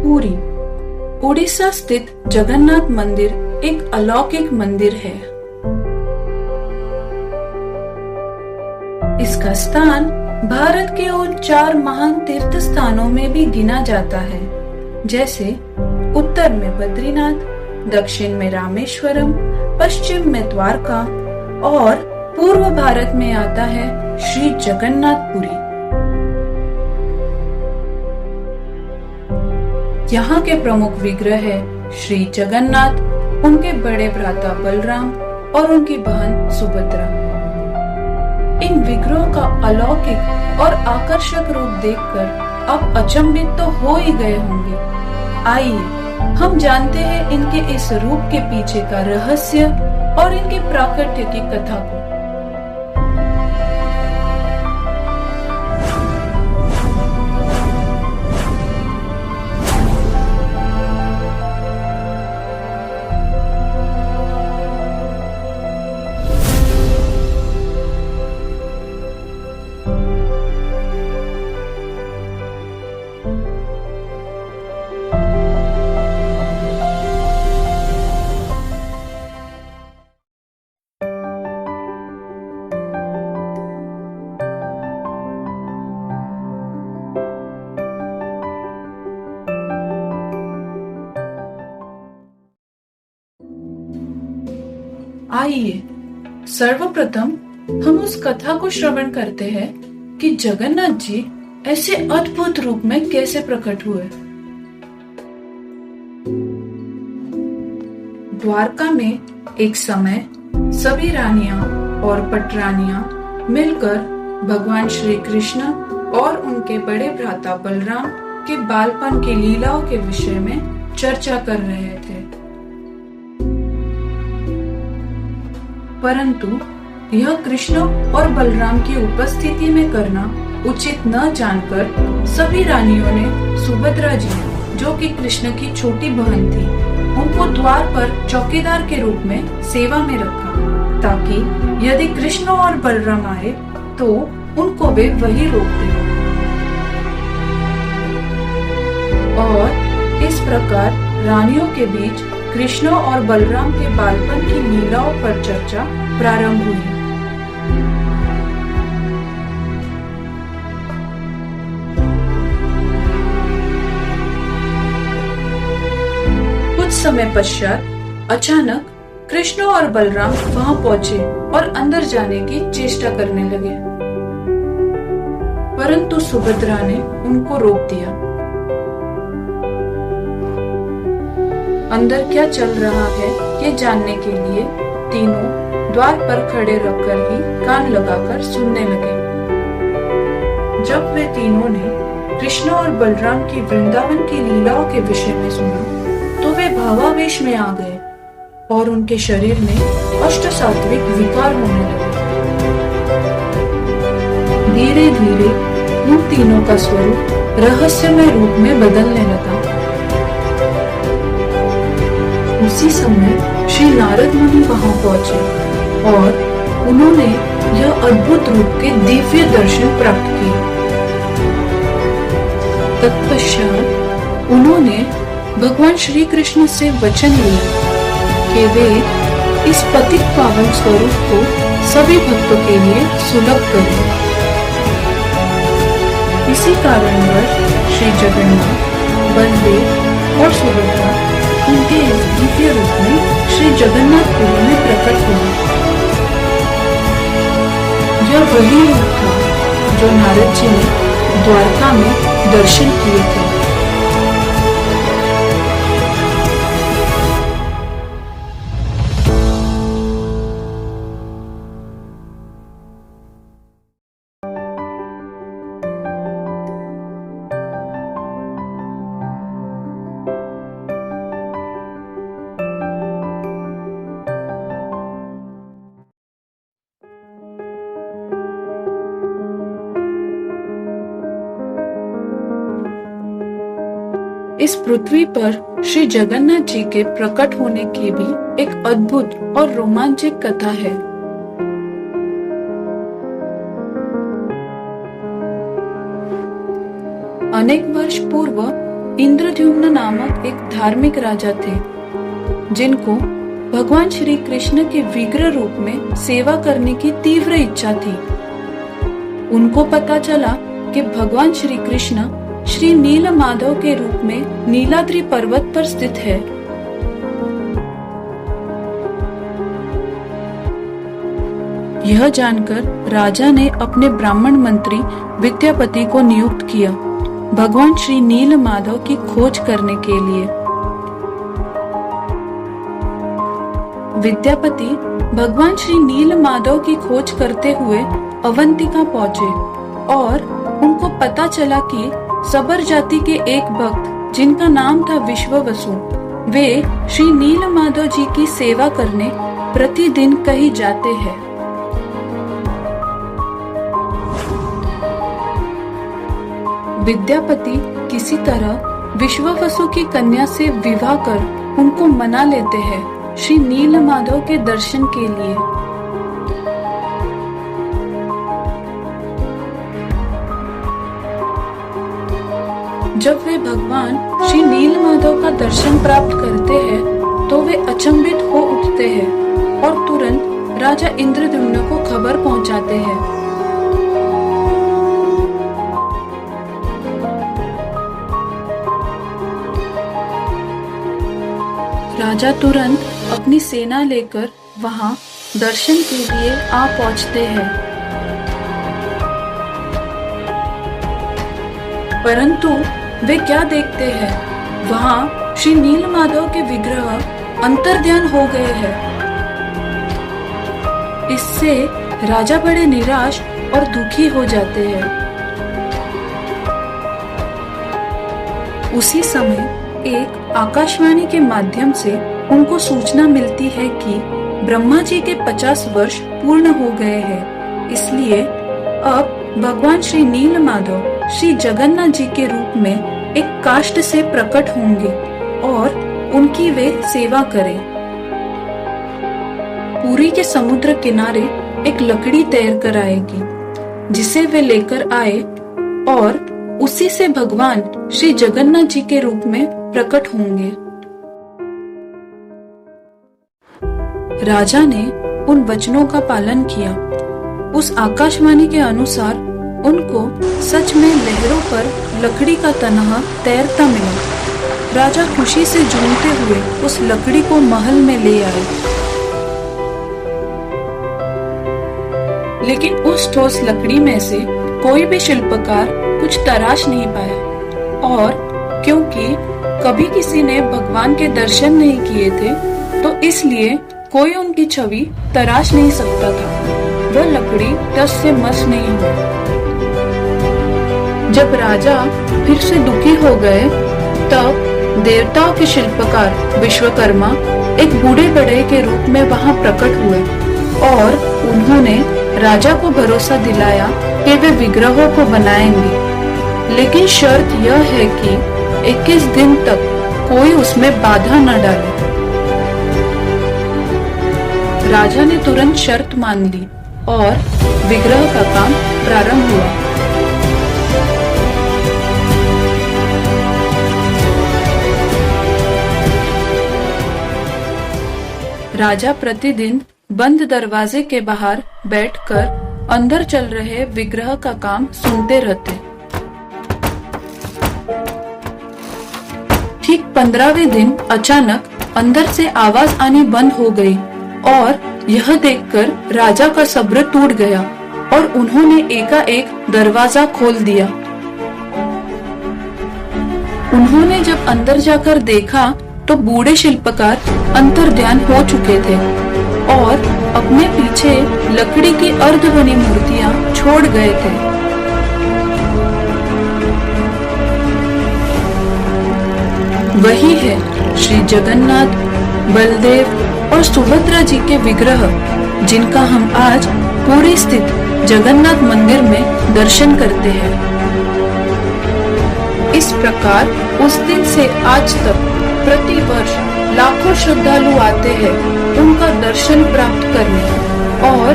पुरी, उड़ीसा स्थित जगन्नाथ मंदिर एक अलौकिक मंदिर है। इसका स्थान भारत के उन 4 महान तीर्थ स्थानों में भी गिना जाता है, जैसे उत्तर में बद्रीनाथ, दक्षिण में रामेश्वरम, पश्चिम में द्वारका और पूर्व भारत में आता है श्री जगन्नाथपुरी। यहाँ के प्रमुख विग्रह है श्री जगन्नाथ, उनके बड़े भ्राता बलराम और उनकी बहन सुभद्रा। इन विग्रहों का अलौकिक और आकर्षक रूप देखकर आप अचंभित तो हो ही गए होंगे। आइए हम जानते हैं इनके इस रूप के पीछे का रहस्य और इनके प्राकट्य की कथा को। आइए सर्वप्रथम हम उस कथा को श्रवण करते हैं कि जगन्नाथ जी ऐसे अद्भुत रूप में कैसे प्रकट हुए। द्वारका में एक समय सभी रानियां और पटरानियां मिलकर भगवान श्री कृष्ण और उनके बड़े भ्राता बलराम के बालपन की लीलाओं के विषय में चर्चा कर रहे थे। परंतु यह कृष्ण और बलराम की उपस्थिति में करना उचित न जानकर सभी रानियों ने सुभद्रा जी, जो कि कृष्ण की छोटी बहन थी, उनको द्वार पर चौकीदार के रूप में सेवा में रखा, ताकि यदि कृष्ण और बलराम आए तो उनको वे वही रोक दें। और इस प्रकार रानियों के बीच कृष्ण और बलराम के बालपन की लीलाओं पर चर्चा प्रारंभ हुई। कुछ समय पश्चात अचानक कृष्ण और बलराम वहां पहुंचे और अंदर जाने की चेष्टा करने लगे, परंतु सुभद्रा ने उनको रोक दिया। अंदर क्या चल रहा है ये जानने के लिए तीनों द्वार पर खड़े रखकर ही कान लगाकर सुनने लगे। जब वे तीनों ने कृष्ण और बलराम की वृंदावन की लीलाओं के विषय में सुना तो वे भावावेश में आ गए और उनके शरीर में अष्ट सात्विक विकार होने लगे। धीरे धीरे उन तीनों का स्वरूप रहस्यमय रूप में बदलने लगा। उसी समय श्री नारद मुनि वहां पहुंचे और उन्होंने यह अद्भुत रूप के दिव्य दर्शन प्राप्त किए। तत्पश्चात उन्होंने भगवान श्री कृष्ण से वचन लिया कि वे इस पतित पावन स्वरूप को सभी भक्तों के लिए सुलभ करें। इसी कारणवश श्री जगन्नाथ, बलदेव और सुभद्रा उनके इस दिव्य रूप में श्री जगन्नाथपुरी में प्रकट हुए। यह वही रूप था जो नारद जी ने द्वारका में दर्शन किए थे। इस पृथ्वी पर श्री जगन्नाथ जी के प्रकट होने की भी एक अद्भुत और रोमांचक कथा है। अनेक वर्ष पूर्व इंद्रद्युम्न नामक एक धार्मिक राजा थे, जिनको भगवान श्री कृष्ण के विग्रह रूप में सेवा करने की तीव्र इच्छा थी। उनको पता चला कि भगवान श्री कृष्ण श्री नील माधव के रूप में नीलाद्रि पर्वत पर स्थित है। यह जानकर राजा ने अपने ब्राह्मण मंत्री विद्यापति को नियुक्त किया भगवान श्री नील माधव की खोज करने के लिए। विद्यापति भगवान श्री नील माधव की खोज करते हुए अवंतिका पहुंचे और उनको पता चला कि सबर जाति के एक भक्त जिनका नाम था विश्ववसु, वे श्री नील माधव जी की सेवा करने प्रतिदिन कहीं जाते हैं। विद्यापति किसी तरह विश्ववसु की कन्या से विवाह कर उनको मना लेते हैं श्री नील माधव के दर्शन के लिए। जब वे भगवान श्री नील माधव का दर्शन प्राप्त करते हैं तो वे अचंभित हो उठते हैं और तुरंत राजा इंद्रद्युम्न को खबर पहुंचाते हैं। राजा तुरंत अपनी सेना लेकर वहां दर्शन के लिए आ पहुंचते हैं, परंतु वे क्या देखते हैं, वहां श्री नील माधव के विग्रह अंतर्ध्यान हो गए हैं। इससे राजा बड़े निराश और दुखी हो जाते हैं। उसी समय एक आकाशवाणी के माध्यम से उनको सूचना मिलती है कि ब्रह्मा जी के 50 वर्ष पूर्ण हो गए हैं, इसलिए अब भगवान श्री नील माधव श्री जगन्नाथ जी के रूप में एक काष्ठ से प्रकट होंगे और उनकी वे सेवा करें। पुरी के समुद्र किनारे एक लकड़ी तैर कर आएगी, जिसे वे लेकर आए और उसी से भगवान श्री जगन्नाथ जी के रूप में प्रकट होंगे। राजा ने उन वचनों का पालन किया। उस आकाशवाणी के अनुसार उनको सच में लहरों पर लकड़ी का तनहा तैरता मिला। राजा खुशी से झूमते हुए उस लकड़ी को महल में ले आए, लेकिन उस ठोस लकड़ी में से कोई भी शिल्पकार कुछ तराश नहीं पाया, और क्योंकि कभी किसी ने भगवान के दर्शन नहीं किए थे, तो इसलिए कोई उनकी छवि तराश नहीं सकता था। वह लकड़ी टस से मस नहीं हुई। जब राजा फिर से दुखी हो गए, तब देवताओं के शिल्पकार विश्वकर्मा एक बूढ़े बढ़ई के रूप में वहां प्रकट हुए और उन्होंने राजा को भरोसा दिलाया कि वे विग्रहों को बनाएंगे, लेकिन शर्त यह है कि 21 दिन तक कोई उसमें बाधा न डाले। राजा ने तुरंत शर्त मान ली और विग्रह का काम प्रारंभ हुआ। राजा प्रतिदिन बंद दरवाजे के बाहर बैठकर अंदर चल रहे विग्रह का काम सुनते रहते। ठीक 15वें दिन अचानक अंदर से आवाज आनी बंद हो गई और यह देखकर राजा का सब्र टूट गया और उन्होंने एकाएक दरवाजा खोल दिया। उन्होंने जब अंदर जाकर देखा तो बूढ़े शिल्पकार अंतर्ध्यान हो चुके थे और अपने पीछे लकड़ी की अर्ध बनी मूर्तियां छोड़ गए थे। वही है श्री जगन्नाथ, बलदेव और सुभद्रा जी के विग्रह, जिनका हम आज पुरी स्थित जगन्नाथ मंदिर में दर्शन करते हैं। इस प्रकार उस दिन से आज तक प्रति वर्ष लाखों श्रद्धालु आते हैं उनका दर्शन प्राप्त करने और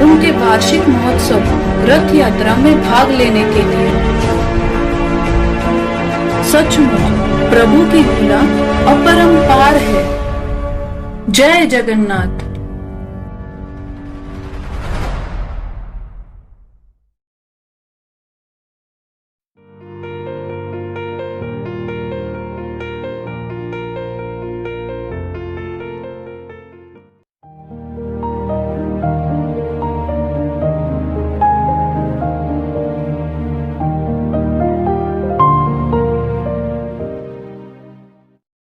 उनके वार्षिक महोत्सव रथ यात्रा में भाग लेने के लिए। सचमुच प्रभु की लीला अपरंपार है। जय जगन्नाथ।